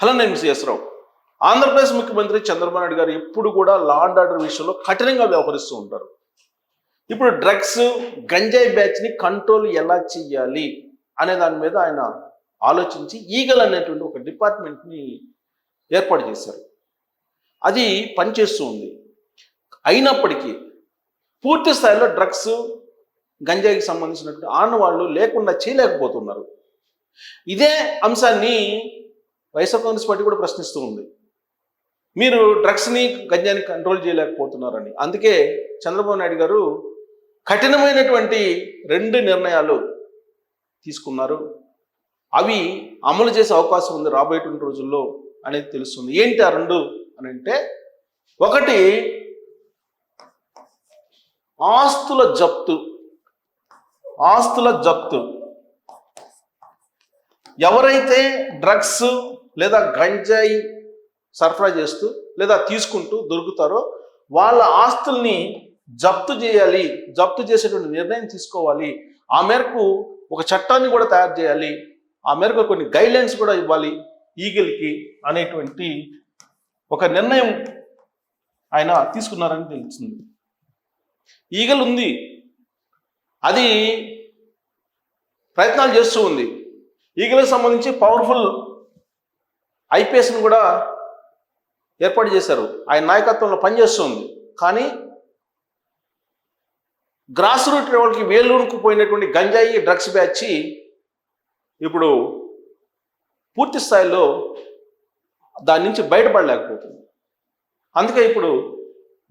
Hello, నేను CS రావు. ఆంధ్రప్రదేశ్ ముఖ్యమంత్రి చంద్రబాబు నాయుడు గారు ఎప్పుడు కూడా లా అండ్ ఆర్డర్ విషయంలో కఠినంగా వ్యవహరిస్తూ ఉంటారు. ఇప్పుడు డ్రగ్స్, గంజాయి బ్యాచ్ని కంట్రోల్ ఎలా చెయ్యాలి అనే దాని మీద ఆయన ఆలోచించి ఈగల్ అనేటువంటి ఒక డిపార్ట్మెంట్ని ఏర్పాటు చేశారు. అది పనిచేస్తూ ఉంది. అయినప్పటికీ పూర్తి స్థాయిలో డ్రగ్స్, గంజాయికి సంబంధించినటువంటి ఆనవాళ్ళు లేకుండా చేయలేకపోతున్నారు. ఇదే అంశాన్ని వైఎస్ఆర్ కాంగ్రెస్ పార్టీ కూడా ప్రశ్నిస్తూ ఉంది. మీరు డ్రగ్స్ని, గంజాయిని కంట్రోల్ చేయలేకపోతున్నారని. అందుకే చంద్రబాబు నాయుడు గారు కఠినమైనటువంటి 2 నిర్ణయాలు తీసుకున్నారు. అవి అమలు చేసే అవకాశం ఉంది రాబోయేటువంటి రోజుల్లో అనేది తెలుస్తుంది. ఏంటి ఆ 2 అని అంటే, ఒకటి ఆస్తుల జప్తు. ఎవరైతే డ్రగ్స్ లేదా గంజాయి సరఫరా చేస్తూ లేదా తీసుకుంటూ దొరుకుతారో వాళ్ళ ఆస్తుల్ని జప్తు చేయాలి. జప్తు చేసేటువంటి నిర్ణయం తీసుకోవాలి. ఆ మేరకు ఒక చట్టాన్ని కూడా తయారు చేయాలి. ఆ మేరకు కొన్ని గైడ్లైన్స్ కూడా ఇవ్వాలి ఈగల్కి అనేటువంటి ఒక నిర్ణయం ఆయన తీసుకున్నారని తెలిసింది. ఈగల్ ఉంది, అది ప్రయత్నాలు చేస్తూ ఉంది. ఈగల్కి సంబంధించి పవర్ఫుల్ ఐపీఎస్ని కూడా ఏర్పాటు చేశారు. ఆయన నాయకత్వంలో పనిచేస్తుంది. కానీ గ్రాస్ రూట్ లెవెల్కి వేళ్ళూనుకుపోయినటువంటి గంజాయి, డ్రగ్స్ బ్యాచ్ ఇప్పుడు పూర్తి స్థాయిలో దాని నుంచి బయటపడలేకపోతుంది. అందుకే ఇప్పుడు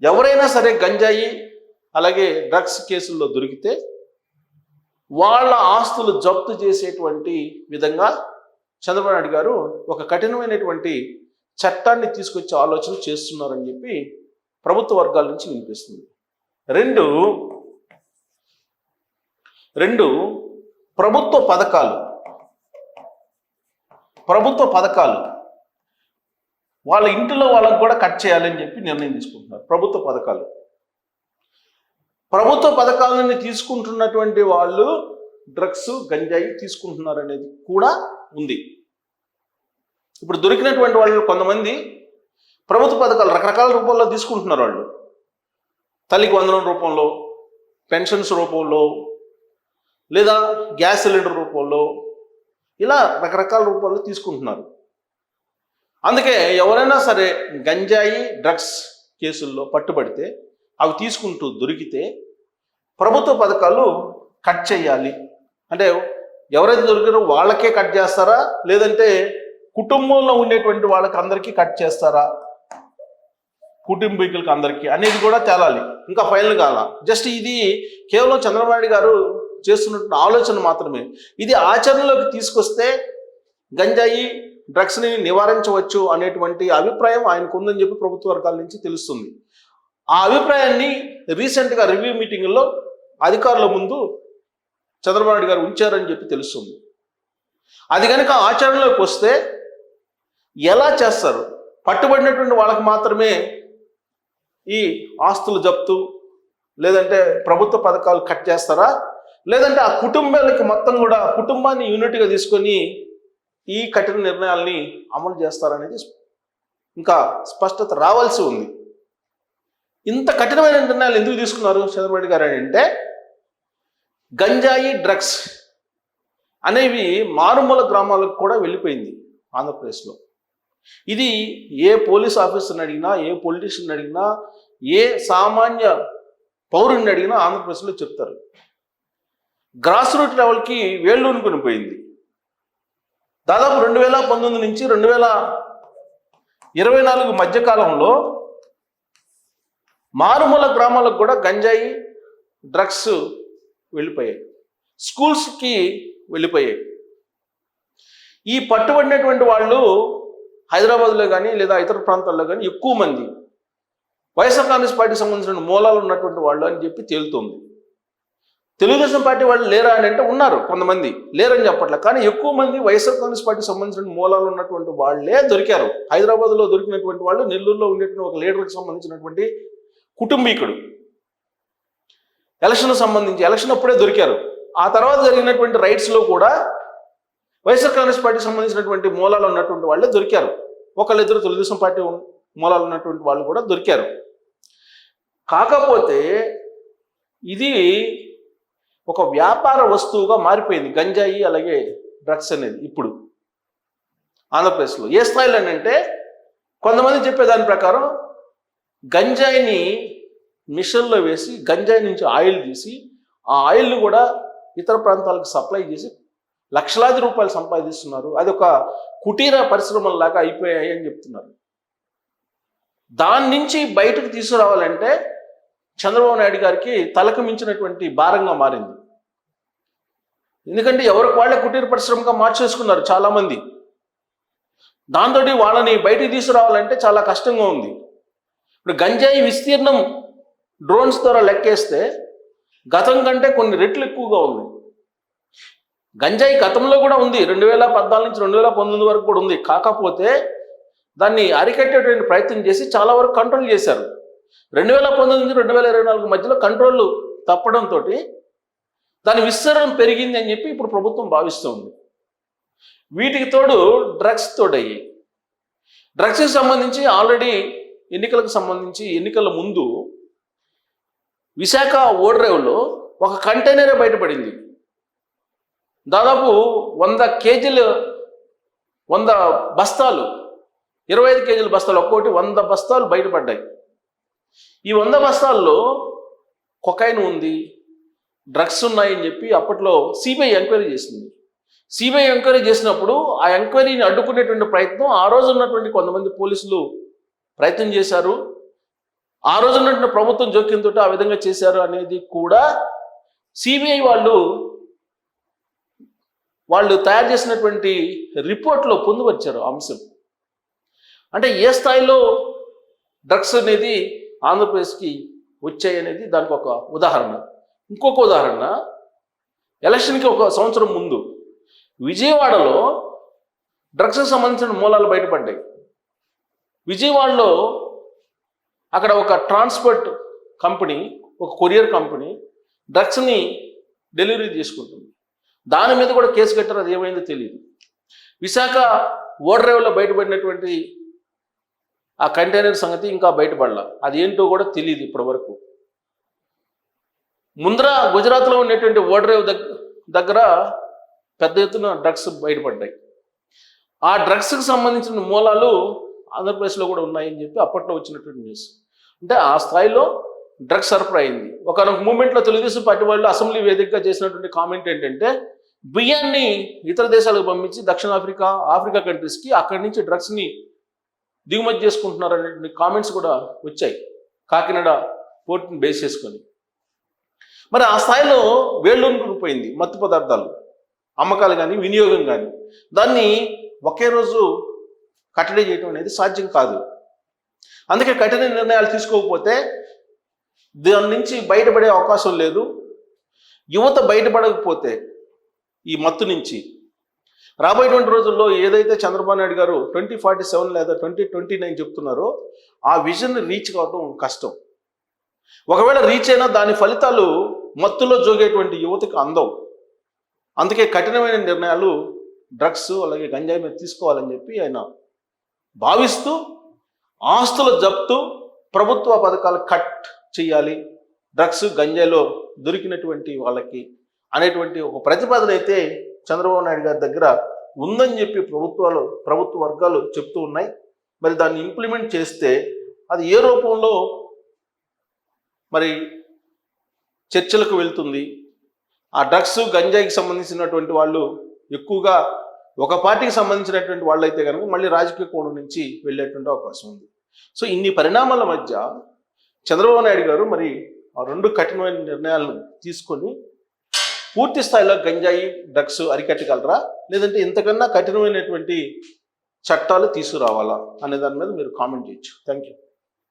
ఎవరైనా సరే గంజాయి అలాగే డ్రగ్స్ కేసుల్లో దొరికితే వాళ్ళ ఆస్తులు జప్తు చేసేటువంటి విధంగా చంద్రబాబు నాయుడు గారు ఒక కఠినమైనటువంటి చట్టాన్ని తీసుకొచ్చే ఆలోచన చేస్తున్నారని చెప్పి ప్రభుత్వ వర్గాల నుంచి వినిపిస్తుంది. రెండు ప్రభుత్వ పథకాలు వాళ్ళ ఇంటిలో వాళ్ళకు కూడా కట్ చేయాలని చెప్పి నిర్ణయం తీసుకుంటున్నారు. ప్రభుత్వ పథకాలను తీసుకుంటున్నటువంటి వాళ్ళు డ్రగ్స్, గంజాయి తీసుకుంటున్నారు అనేది కూడా ఉంది. ఇప్పుడు దొరికినటువంటి వాళ్ళు కొంతమంది ప్రభుత్వ పథకాలు రకరకాల రూపంలో తీసుకుంటున్నారు. వాళ్ళు తల్లికి వందనం రూపంలో, పెన్షన్స్ రూపంలో, లేదా గ్యాస్ సిలిండర్ రూపంలో, ఇలా రకరకాల రూపాల్లో తీసుకుంటున్నారు. అందుకే ఎవరైనా సరే గంజాయి, డ్రగ్స్ కేసుల్లో పట్టుబడితే, అవి తీసుకుంటూ దొరికితే ప్రభుత్వ పథకాలు కట్ చేయాలి. అంటే ఎవరైతే దొరికారో వాళ్ళకే కట్ చేస్తారా, లేదంటే కుటుంబంలో ఉండేటువంటి వాళ్ళకి అందరికీ కట్ చేస్తారా, కుటుంబీకులకి అందరికీ అనేది కూడా తేలాలి. ఇంకా ఫైనల్ కాల. జస్ట్ ఇది కేవలం చంద్రబాబు నాయుడు గారు చేస్తున్న ఆలోచన మాత్రమే. ఇది ఆచరణలోకి తీసుకొస్తే గంజాయి, డ్రగ్స్ని నివారించవచ్చు అనేటువంటి అభిప్రాయం ఆయనకు ఉందని చెప్పి ప్రభుత్వ వర్గాల నుంచి తెలుస్తుంది. ఆ అభిప్రాయాన్ని రీసెంట్గా రివ్యూ మీటింగ్లో అధికారుల ముందు చంద్రబాబు నాయుడు గారు ఉంచారని చెప్పి తెలుస్తుంది. అది కనుక ఆచరణలోకి వస్తే ఎలా చేస్తారు? పట్టుబడినటువంటి వాళ్ళకి మాత్రమే ఈ ఆస్తులు జప్తు లేదంటే ప్రభుత్వ పథకాలు కట్ చేస్తారా, లేదంటే ఆ కుటుంబాలకి మొత్తం కూడా కుటుంబాన్ని యూనిట్గా తీసుకొని ఈ కఠిన నిర్ణయాల్ని అమలు చేస్తారనేది ఇంకా స్పష్టత రావాల్సి ఉంది. ఇంత కఠినమైన నిర్ణయాలు ఎందుకు తీసుకున్నారు చంద్రబాబు నాయుడు గారు అంటే, గంజాయి, డ్రగ్స్ అనేవి మారుమూల గ్రామాలకు కూడా వెళ్ళిపోయింది ఆంధ్రప్రదేశ్లో. ఇది ఏ పోలీస్ ఆఫీసర్ని అడిగినా, ఏ పొలిటీషియన్ అడిగినా, ఏ సామాన్య పౌరుని అడిగినా ఆంధ్రప్రదేశ్లో చెప్తారు. గ్రాస్ రూట్ లెవెల్కి వేళ్ళూనుకుని పోయింది. దాదాపు 2019 నుంచి 2024 మధ్యకాలంలో మారుమూల గ్రామాలకు కూడా గంజాయి, డ్రగ్స్ వెళ్ళిపోయాయి. స్కూల్స్కి వెళ్ళిపోయాయి. ఈ పట్టుబడినటువంటి వాళ్ళు హైదరాబాద్లో కానీ లేదా ఇతర ప్రాంతాల్లో కానీ ఎక్కువ మంది వైఎస్ఆర్ కాంగ్రెస్ పార్టీకి సంబంధించిన మూలాలు ఉన్నటువంటి వాళ్ళు అని చెప్పి తేలుతోంది. తెలుగుదేశం పార్టీ వాళ్ళు లేరా అని అంటే ఉన్నారు, కొంతమంది లేరని చెప్పట్లే. కానీ ఎక్కువ మంది వైఎస్ఆర్ కాంగ్రెస్ పార్టీకి సంబంధించిన మూలాలు ఉన్నటువంటి వాళ్ళే దొరికారు. హైదరాబాద్లో దొరికినటువంటి వాళ్ళు నెల్లూరులో ఉండేటువంటి ఒక లీడర్కి సంబంధించినటువంటి కుటుంబీకుడు ఎలక్షన్ సంబంధించి ఎలక్షన్ అప్పుడే దొరికారు. ఆ తర్వాత జరిగినటువంటి రైట్స్లో కూడా వైఎస్ఆర్ కాంగ్రెస్ పార్టీకి సంబంధించినటువంటి మూలాలు ఉన్నటువంటి వాళ్ళే దొరికారు. ఒకళ్ళిద్దరు తెలుగుదేశం పార్టీ మూలాలు ఉన్నటువంటి వాళ్ళు కూడా దొరికారు. కాకపోతే ఇది ఒక వ్యాపార వస్తువుగా మారిపోయింది గంజాయి అలాగే డ్రగ్స్ అనేది ఇప్పుడు ఆంధ్రప్రదేశ్లో. ఏ స్థాయిలో అంటే కొంతమంది చెప్పేదాని ప్రకారం గంజాయిని మిషన్లో వేసి గంజాయి నుంచి ఆయిల్ తీసి ఆ ఆయిల్ని కూడా ఇతర ప్రాంతాలకు సప్లై చేసి లక్షలాది రూపాయలు సంపాదిస్తున్నారు. అది ఒక కుటీర పరిశ్రమలాగా అయిపోయాయి అని చెప్తున్నారు. దాని నుంచి బయటకు తీసుకురావాలంటే చంద్రబాబు నాయుడు గారికి తలకు మించినటువంటి భారంగా మారింది. ఎందుకంటే ఎవరికి వాళ్ళే కుటీర పరిశ్రమగా మార్చేసుకున్నారు చాలామంది. దాంతో వాళ్ళని బయటికి తీసుకురావాలంటే చాలా కష్టంగా ఉంది. ఇప్పుడు గంజాయి విస్తీర్ణం డ్రోన్స్ ద్వారా లెక్కేస్తే గతం కంటే కొన్ని రెట్లు ఎక్కువగా ఉంది. గంజాయి గతంలో కూడా ఉంది, 2014 నుంచి 2019 వరకు కూడా ఉంది. కాకపోతే దాన్ని అరికట్టేటువంటి ప్రయత్నం చేసి చాలా వరకు కంట్రోల్ చేశారు. 2019 నుంచి 2024 మధ్యలో కంట్రోల్ తప్పడంతో దాని విస్తరణ పెరిగింది అని చెప్పి ఇప్పుడు ప్రభుత్వం భావిస్తుంది. వీటికి తోడు డ్రగ్స్ తోడయ్యాయి. డ్రగ్స్కి సంబంధించి ఆల్రెడీ ఎన్నికలకు సంబంధించి ఎన్నికల ముందు విశాఖ ఓడ్రేవ్లో ఒక కంటైనరే బయటపడింది. దాదాపు 100 కేజీలు 100 బస్తాలు 25 కేజీల బస్తాలు ఒక్కోటి 100 బస్తాలు బయటపడ్డాయి. ఈ 100 బస్తాల్లో కొకైన్ ఉంది, డ్రగ్స్ ఉన్నాయని చెప్పి అప్పట్లో సిబిఐ ఎంక్వైరీ చేసింది. సిబిఐ ఎంక్వైరీ చేసినప్పుడు ఆ ఎంక్వైరీని అడ్డుకునేటువంటి ప్రయత్నం ఆ రోజు ఉన్నటువంటి కొంతమంది పోలీసులు ప్రయత్నం చేశారు. ఆ రోజు ఉన్నటువంటి ప్రభుత్వం జోక్యంతో ఆ విధంగా చేశారు అనేది కూడా సిబిఐ వాళ్ళు తయారు చేసినటువంటి రిపోర్ట్లో పొందుపరిచారు అంశం. అంటే ఏ స్థాయిలో డ్రగ్స్ అనేది ఆంధ్రప్రదేశ్కి వచ్చాయనేది దానికి ఒక ఉదాహరణ. ఇంకొక ఉదాహరణ, ఎలక్షన్కి 1 సంవత్సరం ముందు విజయవాడలో డ్రగ్స్కి సంబంధించిన మూలాలు బయటపడ్డాయి. విజయవాడలో అక్కడ ఒక ట్రాన్స్పోర్ట్ కంపెనీ, ఒక కొరియర్ కంపెనీ డ్రగ్స్ని డెలివరీ చేసుకుంటుంది. దాని మీద కూడా కేసు కట్టారు, అది ఏమైందో తెలియదు. విశాఖ ఓడ్రేవ్లో బయటపడినటువంటి ఆ కంటైనర్ సంగతి ఇంకా బయటపడలా, అది ఏంటో కూడా తెలియదు ఇప్పటి వరకు. ముందర గుజరాత్లో ఉన్నటువంటి ఓడ్రేవ్ దగ్గర పెద్ద ఎత్తున డ్రగ్స్ బయటపడ్డాయి. ఆ డ్రగ్స్కి సంబంధించిన మూలాలు ఆంధ్రప్రదేశ్లో కూడా ఉన్నాయని చెప్పి అప్పట్లో వచ్చినటువంటి న్యూస్. అంటే ఆ స్థాయిలో డ్రగ్స్ సరఫరా అయింది. ఒక మూమెంట్లో తెలుగుదేశం పార్టీ వాళ్ళు అసెంబ్లీ వేదికగా చేసినటువంటి కామెంట్ ఏంటంటే బియ్యాన్ని ఇతర దేశాలకు పంపించి దక్షిణాఫ్రికా, ఆఫ్రికా కంట్రీస్కి అక్కడి నుంచి డ్రగ్స్ని దిగుమతి చేసుకుంటున్నారు అనేటువంటి కామెంట్స్ కూడా వచ్చాయి కాకినాడ పోర్టుని బేస్ చేసుకొని. మరి ఆ స్థాయిలో వేళ్ళూనుకుపోయింది మత్తు పదార్థాలు అమ్మకాలు కానీ వినియోగం కానీ. దాన్ని ఒకే రోజు కట్టడి చేయడం అనేది సాధ్యం కాదు. అందుకే కఠిన నిర్ణయాలు తీసుకోకపోతే దాని నుంచి బయటపడే అవకాశం లేదు. యువత బయటపడకపోతే ఈ మత్తు నుంచి రాబోయేటువంటి రోజుల్లో ఏదైతే చంద్రబాబు నాయుడు గారు 2047 లేదా 2029 చెప్తున్నారో ఆ విజన్ రీచ్ కావడం కష్టం. ఒకవేళ రీచ్ అయినా దాని ఫలితాలు మత్తులో జోగేటువంటి యువతకు అందవు. అందుకే కఠినమైన నిర్ణయాలు డ్రగ్స్ అలాగే గంజాయి మీద తీసుకోవాలని చెప్పి ఆయన భావిస్తూ ఆస్తుల జప్తు, ప్రభుత్వ పథకాలు కట్ చేయాలి, డ్రగ్స్ గంజాయిలో దొరికినటువంటి వాళ్ళకి అనేటువంటి ఒక ప్రతిపాదన అయితే చంద్రబాబు నాయుడు గారి దగ్గర ఉందని చెప్పి ప్రభుత్వ వర్గాలు చెప్తూ ఉన్నాయి. మరి దాన్ని ఇంప్లిమెంట్ చేస్తే అది ఏ రూపంలో మరి చర్చలకు వెళ్తుంది? ఆ డ్రగ్స్ గంజాయికి సంబంధించినటువంటి వాళ్ళు ఎక్కువగా ఒక పార్టీకి సంబంధించినటువంటి వాళ్ళు అయితే కనుక మళ్ళీ రాజకీయ కోణం నుంచి వెళ్ళేటువంటి అవకాశం ఉంది. సో ఇన్ని పరిణామాల మధ్య చంద్రబాబు నాయుడు గారు మరి ఆ 2 కఠినమైన నిర్ణయాలను తీసుకొని పూర్తి స్థాయిలో గంజాయి డ్రగ్స్ అరికట్టగలరా, లేదంటే ఇంతకన్నా కఠినమైనటువంటి చట్టాలు తీసుకురావాలా అనే దాని మీద మీరు కామెంట్ చేయొచ్చు. Thank you.